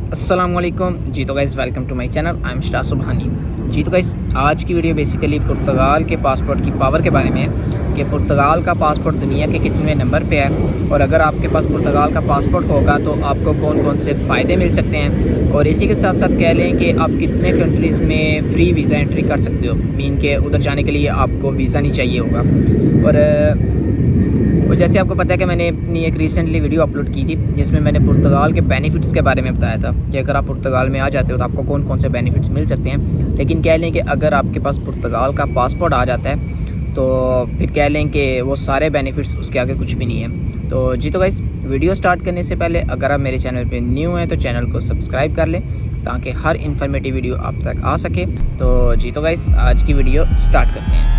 अस्सलाम वालेकुम जी। तो guys welcome to my channel, I am Shah Subhani. जी तो गाइज़ आज की वीडियो बेसिकली पुर्तगाल के पासपोर्ट की पावर के बारे में है कि पुर्तगाल का पासपोर्ट दुनिया के कितने नंबर पे है, और अगर आपके पास पुर्तगाल का पासपोर्ट होगा तो आपको कौन कौन से फ़ायदे मिल सकते हैं, और इसी के साथ साथ कह लें कि आप कितने कंट्रीज़ में फ़्री वीज़ा एंट्री कर सकते हो। मीन के उधर जाने के लिए आपको वीज़ा नहीं चाहिए होगा। और जैसे आपको पता है कि मैंने अपनी एक रिसेंटली वीडियो अपलोड की थी जिसमें मैंने पुर्तगाल के बेनिफिट्स के बारे में बताया था कि अगर आप पुर्तगाल में आ जाते हो तो आपको कौन कौन से बेनिफिट्स मिल सकते हैं। लेकिन कह लें कि अगर आपके पास पुर्तगाल का पासपोर्ट आ जाता है तो फिर कह लें कि वो सारे बेनिफिट्स उसके आगे कुछ भी नहीं है। तो जी तो गाइस, वीडियो स्टार्ट करने से पहले अगर आप मेरे चैनल पर न्यू हैं तो चैनल को सब्सक्राइब कर लें ताकि हर इन्फॉर्मेटिव वीडियो आप तक आ सके। तो जी तो गाइस, आज की वीडियो स्टार्ट करते हैं।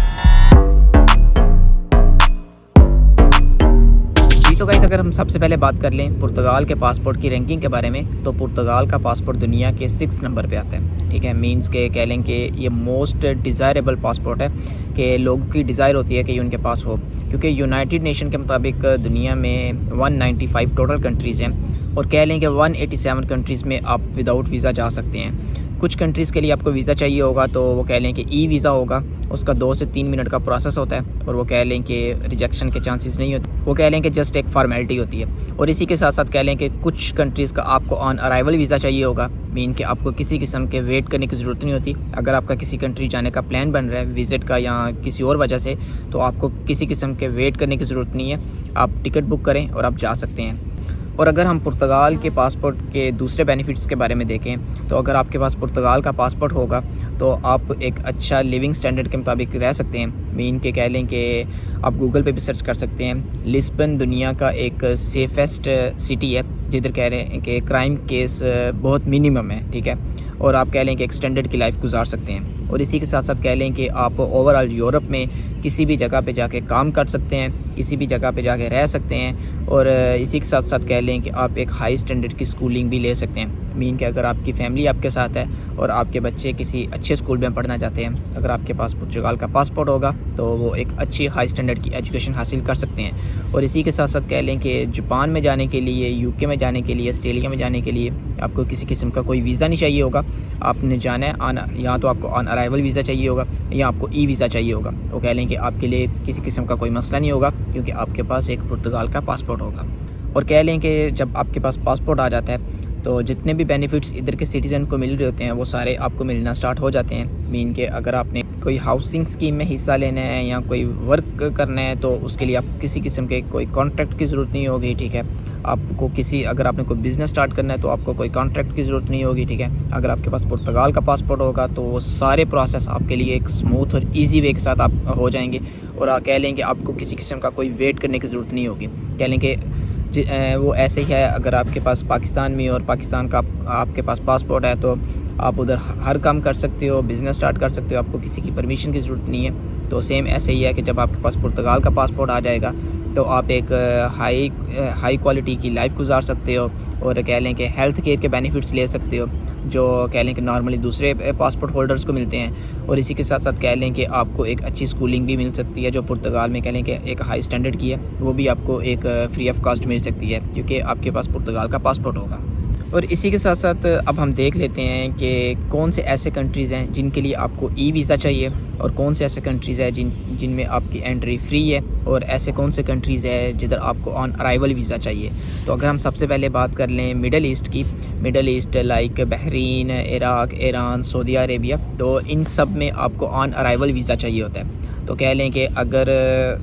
तो गाइस, अगर हम सबसे पहले बात कर लें पुर्तगाल के पासपोर्ट की रैंकिंग के बारे में, तो पुर्तगाल का पासपोर्ट दुनिया के 6 नंबर पे आता है। ठीक है, मींस के कह लें कि ये मोस्ट डिज़ायरेबल पासपोर्ट है कि लोगों की डिज़ायर होती है कि ये उनके पास हो, क्योंकि यूनाइटेड नेशन के मुताबिक दुनिया में 195 टोटल कंट्रीज़ हैं, और कह लें कि 187 कंट्रीज़ में आप विदाउट वीज़ा जा सकते हैं। कुछ कंट्रीज़ के लिए आपको वीज़ा चाहिए होगा तो वो कह लें कि ई वीज़ा होगा, उसका 2 से 3 मिनट का प्रोसेस होता है, और वो कह लें कि रिजेक्शन के चांसेस नहीं होते, वो कह लें कि जस्ट एक फॉर्मेलिटी होती है। और इसी के साथ साथ कह लें कि कुछ कंट्रीज़ का आपको ऑन अराइवल वीज़ा चाहिए होगा, मीन कि आपको किसी किस्म के वेट करने की ज़रूरत नहीं होती। अगर आपका किसी कंट्री जाने का प्लान बन रहा है विज़िट का या किसी और वजह से, तो आपको किसी किस्म के वेट करने की ज़रूरत नहीं है, आप टिकट बुक करें और आप जा सकते हैं। और अगर हम पुर्तगाल के पासपोर्ट के दूसरे बेनिफिट्स के बारे में देखें, तो अगर आपके पास पुर्तगाल का पासपोर्ट होगा तो आप एक अच्छा लिविंग स्टैंडर्ड के मुताबिक रह सकते हैं। मीन के कह लें कि आप गूगल पे भी सर्च कर सकते हैं, लिस्बन दुनिया का एक सेफेस्ट सिटी है जिधर कह रहे हैं कि क्राइम केस बहुत मिनिमम है। ठीक है, और आप कह लें कि एक स्टैंडर्ड की लाइफ गुजार सकते हैं। और इसी के साथ साथ कह लें कि आप ओवरऑल यूरोप में किसी भी जगह पे जाके काम कर सकते हैं, किसी भी जगह पे जाके रह सकते हैं, और इसी के साथ साथ कह लें कि आप एक हाई स्टैंडर्ड की स्कूलिंग भी ले सकते हैं। मीन कि अगर आपकी फैमिली आपके साथ है और आपके बच्चे किसी अच्छे स्कूल में पढ़ना चाहते हैं, अगर आपके पास पुर्तगाल का पासपोर्ट होगा तो वो एक अच्छी हाई स्टैंडर्ड की एजुकेशन हासिल कर सकते हैं। और इसी के साथ साथ कह लें कि जापान में जाने के लिए, यूके में जाने के लिए, ऑस्ट्रेलिया में जाने के लिए आपको किसी किस्म का कोई वीज़ा नहीं चाहिए होगा। आपने जाना है या तो आपको ऑन अराइवल वीज़ा चाहिए होगा या आपको ई वीज़ा चाहिए होगा। वो कह लें कि आपके लिए किसी किस्म का कोई मसला नहीं होगा, क्योंकि आपके पास एक पुर्तगाल का पासपोर्ट होगा। और कह लें कि जब आपके पास पासपोर्ट आ जाता है तो जितने भी बेनिफिट्स इधर के सिटीज़न को मिल रहे होते हैं वो सारे आपको मिलना स्टार्ट हो जाते हैं। मीन के अगर आपने कोई हाउसिंग स्कीम में हिस्सा लेना है या कोई वर्क करना है तो उसके लिए आपको किसी किस्म के कोई कॉन्ट्रैक्ट की ज़रूरत नहीं होगी। ठीक है, आपको अगर आपने कोई बिज़नेस स्टार्ट करना है तो आपको कोई कॉन्ट्रैक्ट की ज़रूरत नहीं होगी। ठीक है, अगर आपके पास पुर्तगाल का पासपोर्ट होगा तो वो सारे प्रोसेस आपके लिए एक स्मूथ और ईजी वे के साथ आप हो जाएंगे, और कह लें कि आपको किसी किस्म का कोई वेट करने की ज़रूरत नहीं होगी। कह लें कि वो ऐसे ही है, अगर आपके पास पाकिस्तान में और पाकिस्तान का आपके पास पासपोर्ट है तो आप उधर हर काम कर सकते हो, बिज़नेस स्टार्ट कर सकते हो, आपको किसी की परमिशन की ज़रूरत नहीं है। तो सेम ऐसे ही है कि जब आपके पास पुर्तगाल का पासपोर्ट आ जाएगा तो आप एक हाई क्वालिटी की लाइफ गुजार सकते हो, और कह लें कि हेल्थ केयर के बेनिफिट्स ले सकते हो जो कह लें कि नॉर्मली दूसरे पासपोर्ट होल्डर्स को मिलते हैं। और इसी के साथ साथ कह लें कि आपको एक अच्छी स्कूलिंग भी मिल सकती है जो पुर्तगाल में कह लें कि एक हाई स्टैंडर्ड की है, वो भी आपको एक फ्री ऑफ कॉस्ट मिल सकती है क्योंकि आपके पास पुर्तगाल का पासपोर्ट होगा। और इसी के साथ साथ अब हम देख लेते हैं कि कौन से ऐसे कंट्रीज़ हैं जिनके लिए आपको ई वीज़ा चाहिए, और कौन से ऐसे कंट्रीज़ हैं जिनमें आपकी एंट्री फ्री है, और ऐसे कौन से कंट्रीज़ हैं जिधर आपको ऑन अराइवल वीज़ा चाहिए। तो अगर हम सबसे पहले बात कर लें मिडल ईस्ट की, middle east like Bahrain, Iraq, Iran, Saudi Arabia, तो इन सब में आपको ऑन अराइवल वीज़ा चाहिए होता है। तो कह लें कि अगर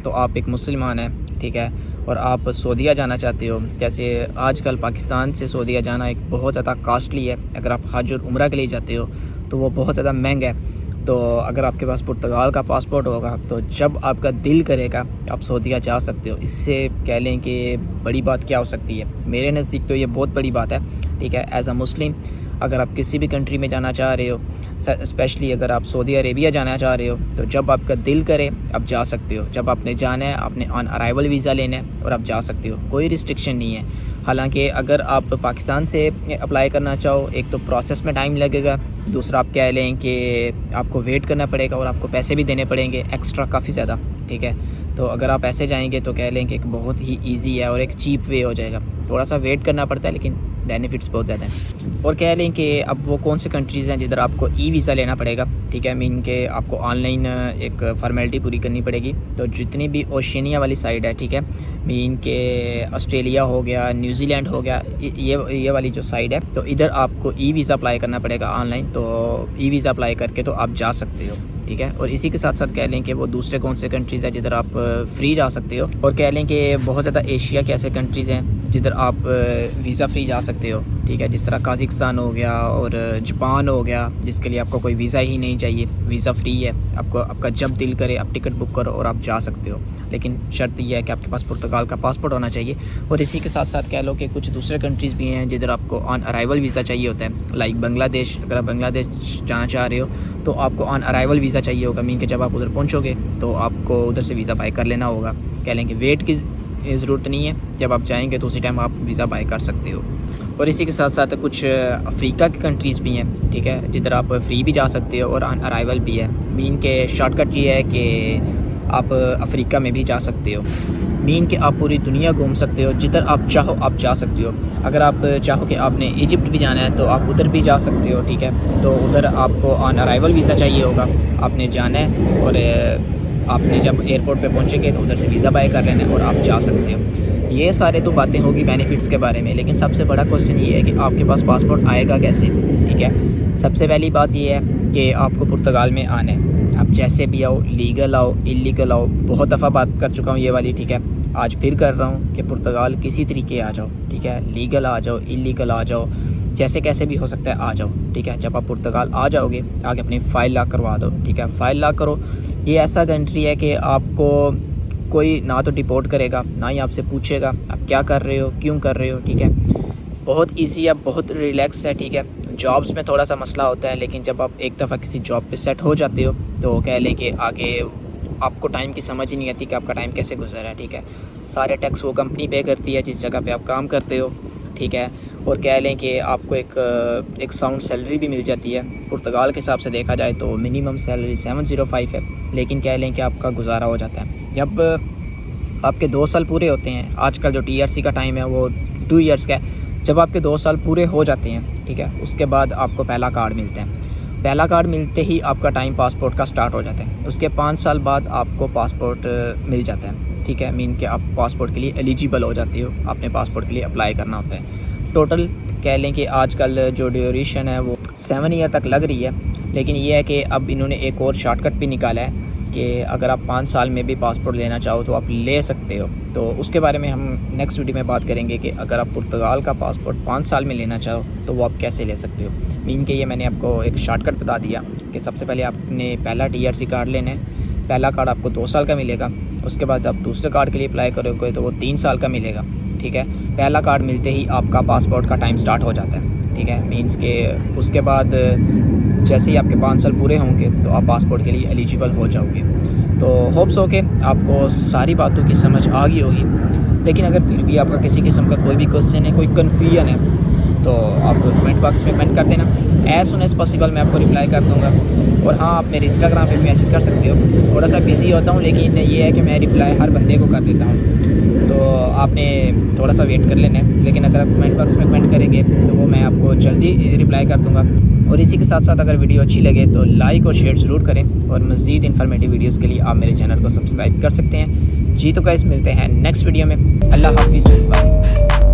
तो आप एक मुसलमान हैं, ठीक है, और आप सऊदीया जाना चाहते हो, जैसे आजकल पाकिस्तान से सऊदीया जाना एक बहुत ज़्यादा कास्टली है। अगर आप हज और उम्रा के लिए जाते हो तो वो बहुत ज़्यादा महंगा है। तो अगर आपके पास पुर्तगाल का पासपोर्ट होगा तो जब आपका दिल करेगा आप सऊदीया जा सकते हो। इससे कह लें कि बड़ी बात क्या हो सकती है, मेरे नज़दीक तो ये बहुत बड़ी बात है। ठीक है, एज़ अ मुस्लिम अगर आप किसी भी कंट्री में जाना चाह रहे हो, स्पेशली अगर आप सऊदी अरेबिया जाना चाह रहे हो, तो जब आपका दिल करे आप जा सकते हो। जब आपने जाना है आपने ऑन अराइवल वीज़ा लेना है और आप जा सकते हो, कोई रिस्ट्रिक्शन नहीं है। हालांकि अगर आप पाकिस्तान से अप्लाई करना चाहो, एक तो प्रोसेस में टाइम लगेगा, दूसरा आप कह लें कि आपको वेट करना पड़ेगा और आपको पैसे भी देने पड़ेंगे एक्स्ट्रा काफ़ी ज़्यादा। ठीक है, तो अगर आप ऐसे जाएंगे तो कह लें कि एक बहुत ही ईजी है और एक चीप वे हो जाएगा। थोड़ा सा वेट करना पड़ता है लेकिन बेनिफिट्स बहुत ज़्यादा हैं। और कह लें कि अब वो कौन से कंट्रीज़ हैं जिधर आपको ई वीज़ा लेना पड़ेगा, ठीक है, मीन के आपको ऑनलाइन एक फॉर्मेलिटी पूरी करनी पड़ेगी। तो जितनी भी ओशिनिया वाली साइड है, ठीक है, मीन के ऑस्ट्रेलिया हो गया, न्यूजीलैंड हो गया, ये वाली जो साइड है, तो इधर आपको ई वीज़ा अप्लाई करना पड़ेगा ऑनलाइन। तो ई वीज़ा अप्लाई करके तो आप जा सकते हो, ठीक है। और इसी के साथ साथ कह लें कि वो दूसरे कौन से कंट्रीज़ हैं जिधर आप फ्री जा सकते हो। और कह लें कि बहुत ज़्यादा एशिया के ऐसे कंट्रीज़ हैं जिधर आप वीज़ा फ्री जा सकते हो, ठीक है, जिस तरह काज़िकिस्तान हो गया और जापान हो गया, जिसके लिए आपको कोई वीज़ा ही नहीं चाहिए, वीज़ा फ्री है। आपको आपका जब दिल करे आप टिकट बुक करो और आप जा सकते हो, लेकिन शर्त यह है कि आपके पास पुर्तगाल का पासपोर्ट होना चाहिए। और इसी के साथ साथ कह लो कि कुछ दूसरे कंट्रीज़ भी हैं जिधर आपको ऑन अराइवल वीज़ा चाहिए होता है, लाइक बांग्लादेश। अगर आप बांग्लादेश जाना चाह रहे हो तो आपको ऑन अराइवल वीज़ा चाहिए होगा, मीन कि जब आप उधर पहुँचोगे तो आपको उधर से वीज़ा बाई कर लेना होगा। कह लें कि वेट की ज़रूरत नहीं है, जब आप जाएंगे तो उसी टाइम आप वीज़ा बाई कर सकते हो। और इसी के साथ साथ कुछ अफ्रीका की कंट्रीज़ भी हैं, ठीक है, जिधर आप फ्री भी जा सकते हो और ऑन अराइवल भी है। मीन के शॉर्टकट ये है कि आप अफ्रीका में भी जा सकते हो, मीन कि आप पूरी दुनिया घूम सकते हो, जिधर आप चाहो आप जा सकते हो। अगर आप चाहो कि आपने इजिप्ट भी जाना है तो आप उधर भी जा सकते हो, ठीक है। तो उधर आपको ऑन अराइवल वीज़ा चाहिए होगा, आपने जाना है और आपने जब एयरपोर्ट पे पहुंचेंगे तो उधर से वीज़ा बाय कर लेना है और आप जा सकते हो। ये सारे तो बातें होगी बेनिफिट्स के बारे में, लेकिन सबसे बड़ा क्वेश्चन ये है कि आपके पास पासपोर्ट आएगा कैसे, ठीक है। सबसे पहली बात ये है कि आपको पुर्तगाल में आना है। आप जैसे भी आओ, लीगल आओ, इलीगल आओ, बहुत दफ़ा बात कर चुका हूँ ये वाली, ठीक है। आज फिर कर रहा हूँ कि पुर्तगाल किसी तरीके आ जाओ, ठीक है, लीगल आ जाओ, इलीगल आ जाओ, जैसे कैसे भी हो सकता है आ जाओ, ठीक है। जब आप पुर्तगाल आ जाओगे आगे अपनी फ़ाइल लॉक करवा दो, ठीक है। फ़ाइल लॉक करो। ये ऐसा कंट्री है कि आपको कोई ना तो डिपोर्ट करेगा, ना ही आपसे पूछेगा आप क्या कर रहे हो, क्यों कर रहे हो, ठीक है। बहुत इजी है, बहुत रिलैक्स है, ठीक है। जॉब्स में थोड़ा सा मसला होता है, लेकिन जब आप एक दफ़ा किसी जॉब पे सेट हो जाते हो तो कह लें कि आगे आपको टाइम की समझ ही नहीं आती कि आपका टाइम कैसे गुजर है, ठीक है। सारे टैक्स वो कंपनी पे करती है जिस जगह पे आप काम करते हो, ठीक है। और कह लें कि आपको एक साउंड सैलरी भी मिल जाती है। पुर्तगाल के हिसाब से देखा जाए तो मिनिमम सैलरी 705 है, लेकिन कह लें कि आपका गुजारा हो जाता है। जब आपके 2 साल पूरे होते हैं, आजकल जो TRC का टाइम है वो 2 ईयर्स का है, जब आपके 2 साल पूरे हो जाते हैं, ठीक है, उसके बाद आपको पहला कार्ड मिलता है। पहला कार्ड मिलते ही आपका टाइम पासपोर्ट का स्टार्ट हो जाता है। उसके 5 साल बाद आपको पासपोर्ट मिल जाता है, ठीक है, मीन कि आप पासपोर्ट के लिए एलिजिबल हो जाते हो, आपने पासपोर्ट के लिए अप्लाई करना होता है। टोटल कह लें कि आजकल जो ड्यूरेशन है वो 7 ईयर तक लग रही है, लेकिन ये है कि अब इन्होंने एक और शॉर्टकट भी निकाला है कि अगर आप 5 साल में भी पासपोर्ट लेना चाहो तो आप ले सकते हो। तो उसके बारे में हम नेक्स्ट वीडियो में बात करेंगे कि अगर आप पुर्तगाल का पासपोर्ट 5 साल में लेना चाहो तो वो आप कैसे ले सकते हो। मीन के ये मैंने आपको एक शॉर्टकट बता दिया कि सबसे पहले आपने पहला TRC कार्ड लेना है। पहला कार्ड आपको 2 साल का मिलेगा, उसके बाद आप दूसरे कार्ड के लिए अप्लाई करोगे तो वो 3 साल का मिलेगा, ठीक है। पहला कार्ड मिलते ही आपका पासपोर्ट का टाइम स्टार्ट हो जाता है, ठीक है। मीन्स के उसके बाद जैसे ही आपके 5 साल पूरे होंगे तो आप पासपोर्ट के लिए एलिजिबल हो जाओगे। तो होप्स हो के आपको सारी बातों की समझ आ गई होगी, लेकिन अगर फिर भी आपका किसी किस्म का कोई भी क्वेश्चन है, कोई कन्फ्यूजन है, तो आप कमेंट बॉक्स में कमेंट कर देना। एज़ सुन एज़ पॉसिबल मैं आपको रिप्लाई कर दूंगा। और हाँ, आप मेरे इंस्टाग्राम पे भी मैसेज कर सकते हो। थोड़ा सा बिज़ी होता हूँ, लेकिन ये है कि मैं रिप्लाई हर बंदे को कर देता हूँ, तो आपने थोड़ा सा वेट कर लेना है। लेकिन अगर आप कमेंट बॉक्स में कमेंट करेंगे तो वो मैं आपको जल्दी रिप्लाई कर दूँगा। और इसी के साथ साथ अगर वीडियो अच्छी लगे तो लाइक और शेयर ज़रूर करें, और मज़ीद इन्फॉर्मेटिव वीडियोज़ के लिए आप मेरे चैनल को सब्सक्राइब कर सकते हैं। जी तो गाइस, मिलते हैं नेक्स्ट वीडियो में। अल्लाह हाफिज़, बाय।